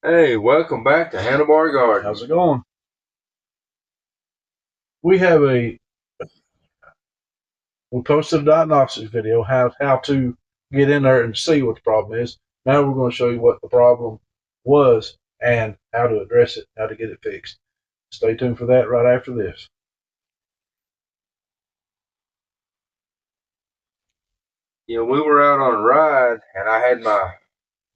Hey, welcome back to Handlebar Garden. How's it going? We have we posted a diagnostic video how to get in there and see what the problem is. Now we're going to show you what the problem was and how to address it, how to get it fixed. Stay tuned for that right after this. We were out on a ride, and I had my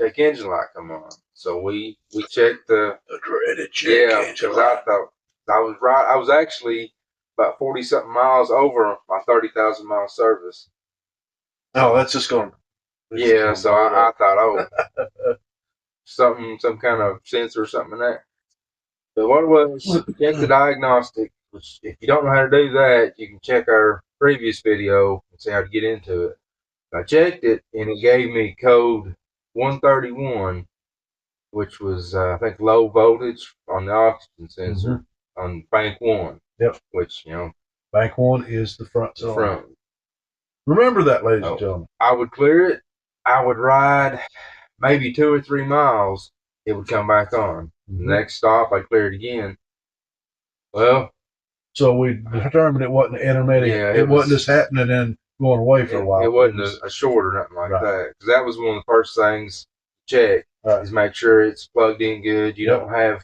check engine light come on. So we checked the dreaded engine light. I thought I was right. I was actually about 40 something miles over my 30,000 mile service. No, that's just going. Yeah, so I thought, oh, some kind of sensor or something in that. But what it was, check the diagnostic. Which, if you don't know how to do that, you can check our previous video and see how to get into it. I checked it and it gave me code 131, which was I think low voltage on the oxygen sensor on bank one. Yep. Which bank one is the front the front. Remember that, ladies and gentlemen. I would clear it. I would ride maybe 2 or 3 miles. It would come back on. The next stop, I clear it again. Well, so we determined it wasn't intermittent. Yeah, it wasn't just happening and going away for a while. It wasn't a short or nothing like that. Because that was one of the first things to check is make sure it's plugged in good. You don't have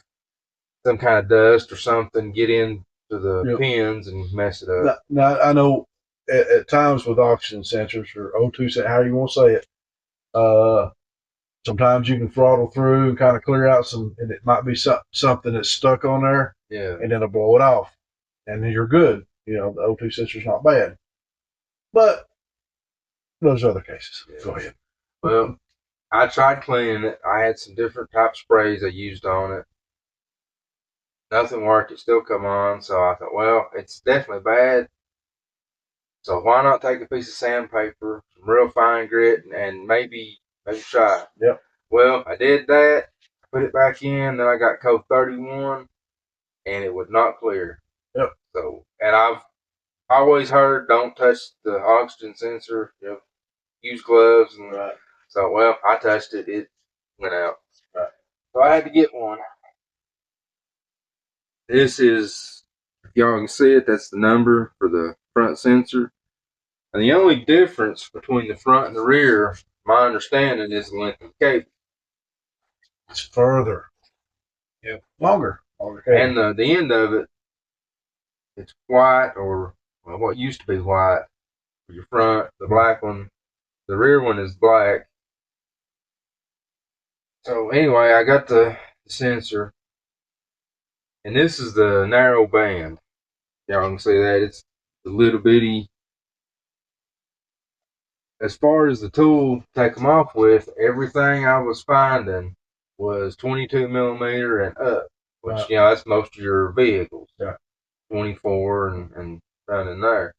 some kind of dust or something get into the pins and mess it up. Now I know at times with oxygen sensors or O2 sensors, how you want to say it, sometimes you can throttle through and kind of clear out some, and it might be something that's stuck on there. Yeah. And then it'll blow it off. And then you're good. The O2 sensor's not bad. But those other cases. Yeah. Go ahead. Well, I tried cleaning it. I had some different type sprays I used on it. Nothing worked. It still come on. So I thought, well, it's definitely bad. So why not take a piece of sandpaper, some real fine grit, and maybe try it. Yep. Well, I did that. Put it back in. Then I got code 31, and it would not clear. Yep. So, and I've always heard don't touch the oxygen sensor. Use gloves. And so, well, I touched it. It went out. Right. So I had to get one. This is, if y'all can see it, that's the number for the front sensor. And the only difference between the front and the rear, my understanding, is the length of the cable. It's further. Yeah. Longer cable. And the end of it, it's white, or what used to be white for your front, the black one. The rear one is black. So anyway, I got the sensor. And this is the narrow band. Y'all can see that. It's the little bitty. As far as the tool to take them off with, everything I was finding was 22 millimeter and up, which, that's most of your vehicles. Yeah. 24 and down in there.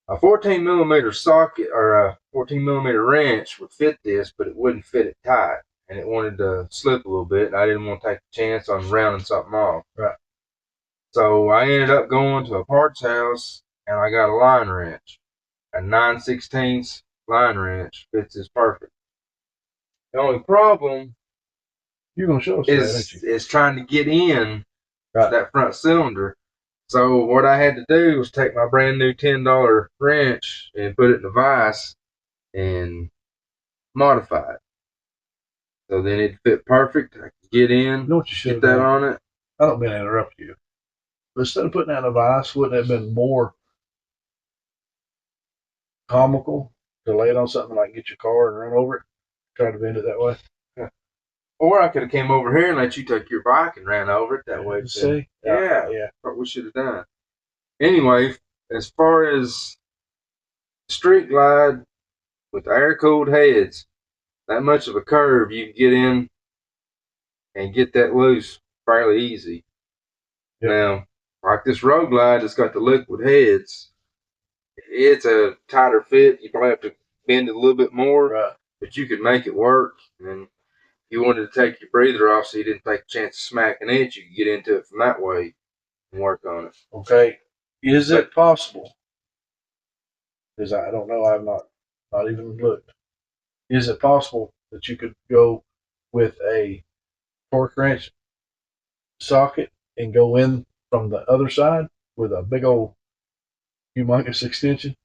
A 14 millimeter socket or a 14 millimeter wrench would fit this, but it wouldn't fit it tight. And it wanted to slip a little bit, and I didn't want to take a chance on rounding something off. Right. So I ended up going to a parts house, and I got a line wrench. A 9/16 line wrench fits this perfect. The only problem you're gonna show us is trying to get in that front cylinder. So what I had to do was take my brand new $10 wrench and put it in a vise and modify it. So then it fit perfect. I could get in, you know what you should get that on it. I don't mean to interrupt you. But instead of putting that in a vise, wouldn't it have been more comical to lay it on something like get your car and run over it? Try to bend it that way. Yeah. Or I could have came over here and let you take your bike and ran over it that way. See? Yeah. What we should have done. Anyway, as far as street glide with air-cooled heads, that much of a curve, you can get in and get that loose fairly easy. Yep. Now, like this road glide that's got the liquid heads, it's a tighter fit. You probably have to bend it a little bit more, but you could make it work. And if you wanted to take your breather off so you didn't take a chance of smacking it, you could get into it from that way and work on it. Okay. Is it possible? Because I don't know, I've not even looked. Is it possible that you could go with a torque wrench socket and go in from the other side with a big old humongous extension?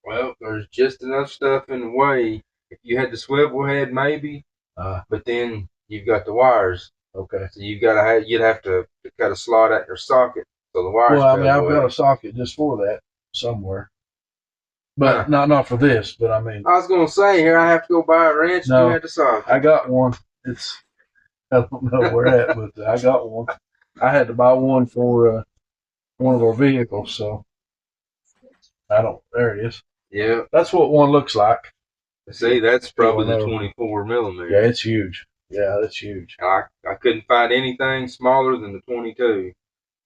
Well, there's just enough stuff in the way. If you had the swivel head, maybe, but then you've got the wires. Okay. So you'd have to cut a slot at your socket so the wires. Well, I mean, go I've got away. a socket just for that somewhere, but not for this. But I mean, I was gonna say here I have to go buy a wrench. No, you had the socket. I got one. It's I don't know where at, but I got one. I had to buy one for one of our vehicles, so I don't. There it is. Yeah, that's what one looks like. See, that's probably the know. 24 millimeter. Yeah, it's huge. Yeah, that's huge. I couldn't find anything smaller than the 22.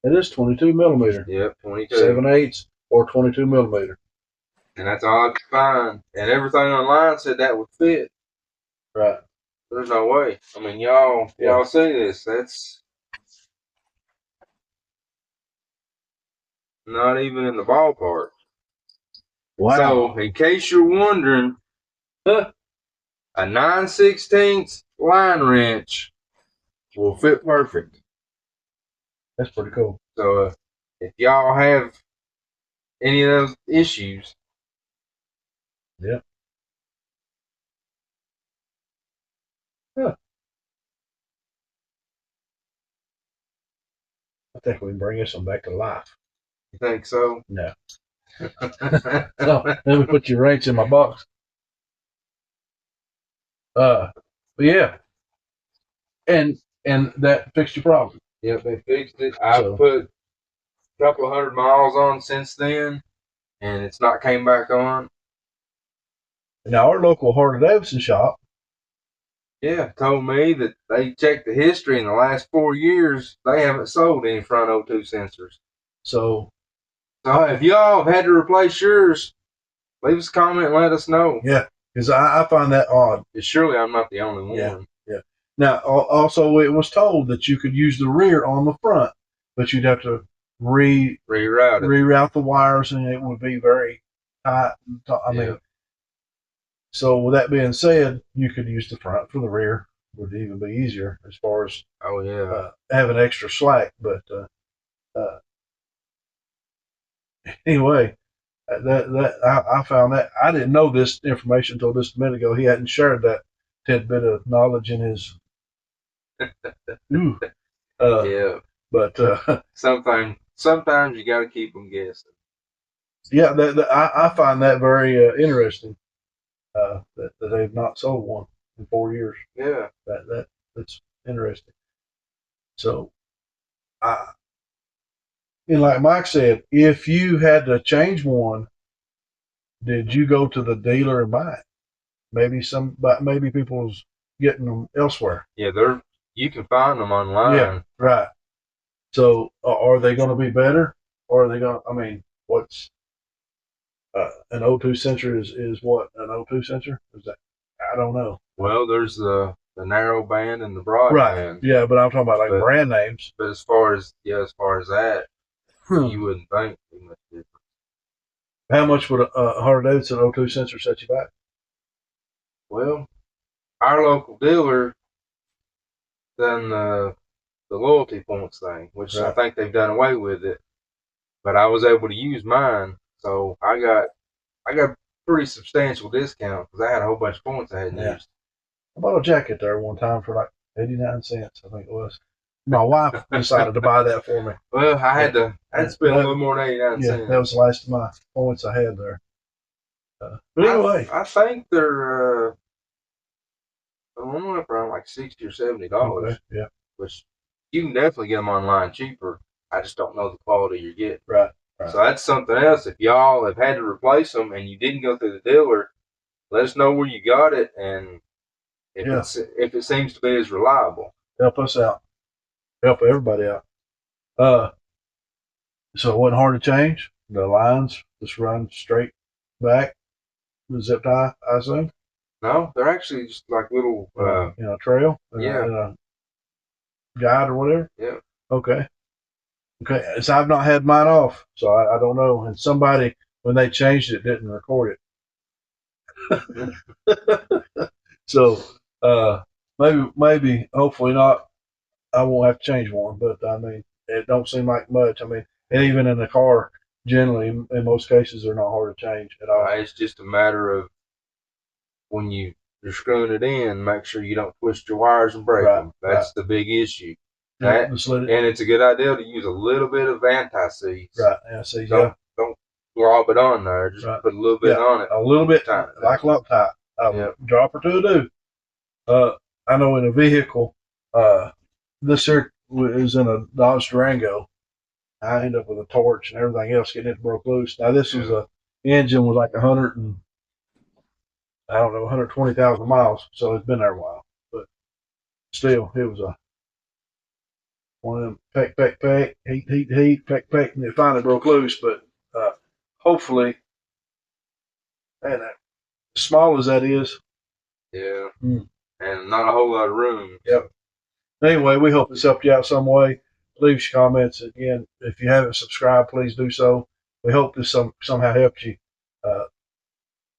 It is 22 millimeter. Yep, 22. 7/8 or 22 millimeter. And that's all I could find. And everything online said that would fit. Right. There's no way. I mean, y'all see this. That's not even in the ballpark. Wow. So, in case you're wondering, a 9/16 line wrench will fit perfect. That's pretty cool. So, if y'all have any of those issues, yeah. Huh. I think we can bring this one back to life. You think so? No. No, let me put your wrench in my box. But yeah. And that fixed your problem. Yep, they fixed it. I've put a couple of 100 miles on since then, and it's not came back on. Now, our local Harley Davidson shop, told me that they checked the history in the last 4 years. They haven't sold any front O2 sensors. So if y'all have had to replace yours, leave us a comment and let us know. Yeah, because I find that odd. Surely I'm not the only one. Yeah. Now, also, it was told that you could use the rear on the front, but you'd have to reroute the wires, and it would be very tight. I mean, so with that being said, you could use the front for the rear. Would even be easier as far as having extra slack. But anyway, I found that I didn't know this information until just a minute ago. He hadn't shared that tidbit of knowledge in his. But sometimes you got to keep them guessing. Yeah, I find that very interesting. That they've not sold one in 4 years. Yeah, that's interesting. So, and like Mike said, if you had to change one, did you go to the dealer and buy it? Maybe people's getting them elsewhere. Yeah, you can find them online. Yeah, right. So, are they going to be better, or are they going? I mean, what's an O2 sensor is what an O2 sensor is that? I don't know. Well, there's the narrow band and the broad band. Yeah, but I'm talking about brand names. But as far as that, you wouldn't think too much difference. How much would a Harley Davidson O2 sensor set you back? Well, our local dealer done the loyalty points thing, which I think they've done away with it. But I was able to use mine, so I got a pretty substantial discount because I had a whole bunch of points I hadn't used. I bought a jacket there one time for like 89 cents, I think it was. My wife decided to buy that for me. Well, I had to spend a little more than 89 cents. Yeah, that was the last of my points I had there. But anyway, I think they're around like $60 or $70. Okay, yeah, which you can definitely get them online cheaper. I just don't know the quality you're getting. Right. So that's something else. If y'all have had to replace them and you didn't go through the dealer, let us know where you got it and if it seems to be as reliable. Help us out. Help everybody out. So it wasn't hard to change. The lines just run straight back. The zip tie, I assume. No, they're actually just like little trail. Guide or whatever. Yeah. Okay. So I've not had mine off, so I don't know. And somebody, when they changed it, didn't record it. So maybe, hopefully not I won't have to change one, but I mean, it don't seem like much. I mean, and even in the car, generally, in most cases, they're not hard to change at all. It's just a matter of when you're screwing it in, make sure you don't twist your wires and break Right, them. That's the big issue. Yeah, That, just let it. and it's a good idea to use a little bit of anti-seize. Right. Yeah. See. Don't glob it on there. Just Right. put a little bit on it. A little bit, Tighten it like down. Loctite. Yep. Drop or two do. I know in a vehicle, this here is in a Dodge Durango. I ended up with a torch and everything else getting it broke loose. Now this was a engine with like 120,000 miles, so it's been there a while. But still, it was a one of them peck, heat, peck, and it finally broke loose. But hopefully, and as small as that is, yeah, and not a whole lot of room. Yep. Anyway, we hope this helped you out some way. Leave your comments. Again, if you haven't subscribed, please do so. We hope this somehow helped you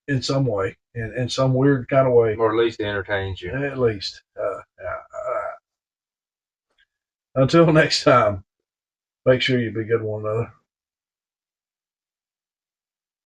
in some way, in some weird kind of way. Or at least entertains you. At least. Until next time, make sure you be good to one another.